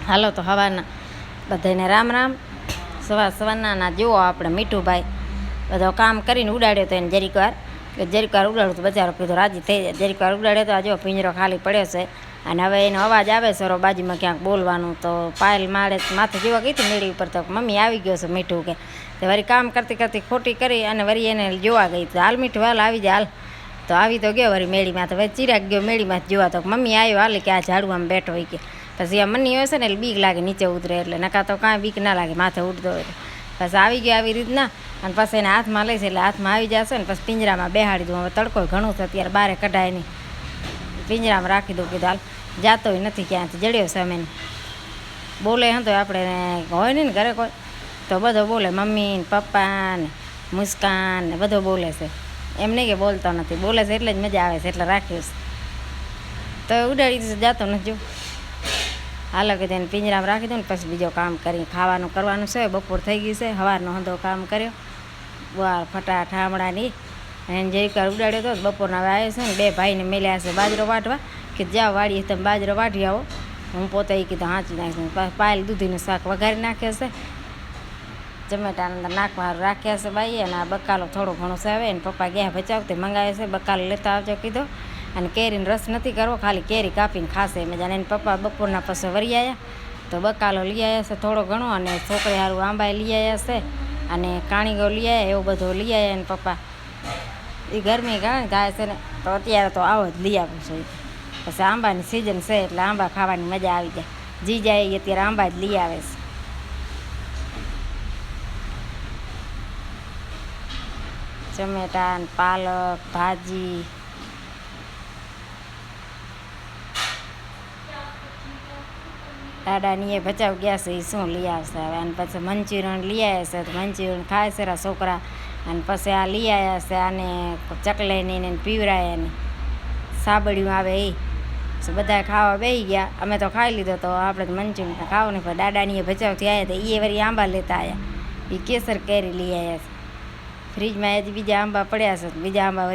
હાલો તો હવાના બધાને રામ રામ. સવારના જુઓ આપણે મીઠુભાઈ બધો કામ કરીને ઉડાડ્યો તો એને જરીક વાર ઉડાડ્યું તો બચારો કીધું રાજી થઈ જાય. જરીક વાર ઉડાડ્યો તો આ જો પિંજરો ખાલી પડ્યો છે અને હવે એનો અવાજ આવે સરો બાજુમાં ક્યાંક બોલવાનું. તો પાયલ માળે માથે જોવા ગઈ હતી મેળી ઉપર તો મમ્મી આવી ગયો છે મીઠું કે તે વળી કામ કરતી કરતી ખોટી કરી અને વળી એને જોવા ગઈ તો હાલ મીઠું હાલ આવી જાય હાલ. તો આવી તો ગયો વળી મેળીમાં તો હવે ચિરાગ ગયો મેળીમાં જોવા તો મમ્મી આવ્યો હાલે કે આ ઝાડુ આમ બેઠો હોય કે પછી આ મની હોય છે ને એટલે બીક લાગે નીચે ઉતરે એટલે નકા તો કાંઈ બીક ના લાગે માથે ઉઠતો હોય. પછી આવી ગયો આવી રીતના અને પછી એને હાથમાં લઈશ એટલે હાથમાં આવી જશે ને પછી પિંજરામાં બેહાડી દઉં. હવે તડકો ઘણું છે અત્યારે બહાર કઢાય નહીં, પિંજરામાં રાખી દઉં. કીધું હાલ જાતોય નથી ક્યાંથી જડ્યો છે અમે બોલે હં તો આપણે હોય ને ઘરે કોઈ તો બધો બોલે મમ્મી ને પપ્પા ને મુસ્કાન ને બધો બોલે છે. એમ નહીં કે બોલતો નથી, બોલે છે એટલે જ મજા આવે છે એટલે રાખ્યું છે. તો ઉડાડી દીધું જાતો નથી જો હાલો કે તેને પિંજરામાં રાખી દઉં ને પછી બીજો કામ કરી ખાવાનું કરવાનું છે. બપોર થઈ ગઈ છે, સવારનો હંધો કામ કર્યો બહાર ફટા ઠામડાની એને જરીક વાર ઉડાડ્યો તો બપોરના હવે આવ્યો છે ને બે ભાઈને મેલ્યા છે બાજરો વાટવા કે જાઓ વાડીએ તમે બાજરો વાટી આવો. હું પોતે એ કીધું હાંચી નાખીશ. પાયલ દૂધીનું શાક વઘારી નાખ્યો છે, ટમેટાની અંદર નાખવા રાખ્યા છે બાઈએ અને આ બકાલો થોડો ઘણો છે. હવે એને પપ્પા ગયા બચાવતે મંગાવે છે બકાલો લેતા આવજો કીધો. અને કેરીનો રસ નથી કરવો, ખાલી કેરી કાપીને ખાશે એમ જાણે. એને પપ્પા બપોરના પછી વળી આવ્યા તો બકાલો લઈ આવ્યા છે થોડો ઘણો અને છોકરી સારું આંબા લઈ આવ્યા છે અને કાણીગો લઈ આવ્યા એવું બધું લઈ આવ્યા. એને પપ્પા એ ગરમી ઘણી થાય છે ને તો અત્યારે તો આવો જ લઈ આવું છે. પછી આંબાની સિઝન છે એટલે આંબા ખાવાની મજા આવી જાય. જી જાય એ અત્યારે આંબા જ લઈ આવે છે. ટમેટા ને પાલક ભાજી દાદાની એ બચાવ ગયા છે એ શું લઈ આવશે હવે. અને પછી મંચુરિયન લઈ આવ્યા છે તો મંચુરિયન ખાય છે છોકરા. અને પછી આ લઈ આવ્યા છે આને ચકલેની ને પીવરાય ને સાબડિયું આવે એ બધા ખાવા બેસી ગયા. અમે તો ખાઈ લીધો તો આપણે તો મંચુરિયન ખાવું ને. પણ દાદાની એ બચાવથી આવ્યા હતા એ વળી આંબા લેતા આવ્યા, એ કેસર કેરી લઈ આવ્યા છે. ફ્રીજમાં હજી બીજા આંબા પડ્યા છે, બીજા આંબા